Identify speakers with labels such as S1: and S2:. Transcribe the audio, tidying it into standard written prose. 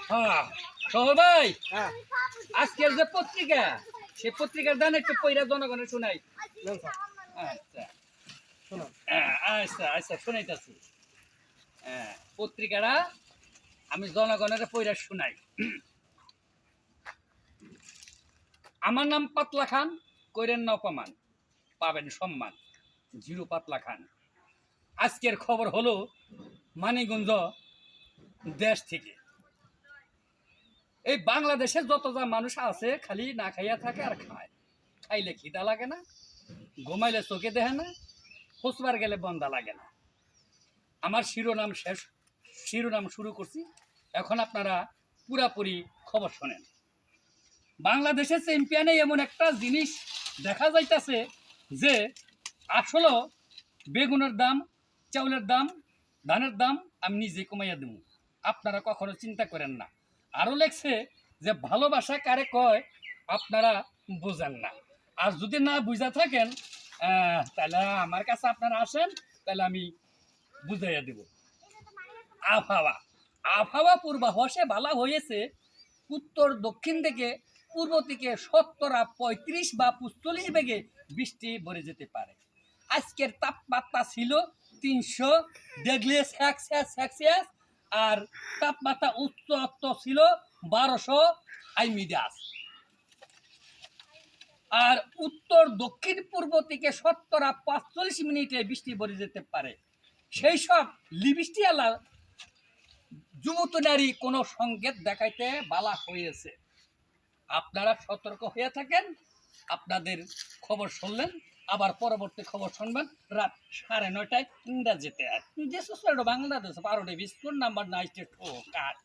S1: হ্যাঁ শহর ভাই,
S2: হ্যাঁ
S1: আজকের যে পত্রিকা, সে পত্রিকার দান একটু পইরা জনগণের শোনাই।
S2: নেন স্যার
S1: আচ্ছা
S2: শুনুন।
S1: আচ্ছা আচ্ছা শুনাইতাছি। পত্রিকাটা আমি জনগণের পইরা শোনাই। আমার নাম পাতলা খান, কইরেন না অপমান, পাবেন সম্মান। জিরো পাতলা খান। আজকের খবর হলো মানিকগঞ্জ দেশ থেকে। এই বাংলাদেশের যত যা মানুষ আছে খালি না খাইয়া থাকে আর খায়। খাইলে খিদা লাগে না, ঘুমাইলে চোখে দেখে না, ফুসবার গেলে বন্দা লাগে না। আমার শিরোনাম শেষ, শিরোনাম শুরু করছি। এখন আপনারা পুরাপুরি খবর শোনেন। বাংলাদেশের চ্যাম্পিয়নে এমন একটা জিনিস দেখা যাইতেছে যে আসলে বেগুনের দাম, চাউলের দাম, ধানের দাম আমি নিজে কমাইয়া দেব, আপনারা কখনো চিন্তা করেন না। আরও লেখছে যে ভালোবাসা কারে কয় আপনারা বোঝেন না। আর যদি না বুঝা থাকেন তাহলে আমার কাছে আপনারা আসেন, তাহলে আমি বুঝাইয়া দেব। আবহাওয়া, আবহাওয়া পূর্বাভাসে বলা হয়েছে উত্তর দক্ষিণ থেকে পূর্ব থেকে 35 বা 45 বেগে বৃষ্টি ভরে যেতে পারে। আজকের তাপমাত্রা ছিল 300 ডিগ্রি সেলসিয়াস, আর তাপমাত্রা উচ্চ ছিল 1200 আইমিডাস। আর উত্তর দক্ষিণ পূর্ব থেকে 45 মিনিটে বৃষ্টি ভরে যেতে পারে। সেই সব লিবিস্টিয়ালা যুবত নারী কোনো সংকেত দেখাইতে বলা হয়েছে। আপনারা সতর্ক হয়ে থাকেন। আপনাদের খবর শুনলেন, আবার পরবর্তী খবর শুনবেন রাত 9:30 ইংরাজিতে। Bangladesh 12 biscuit number 9 ঠোকার।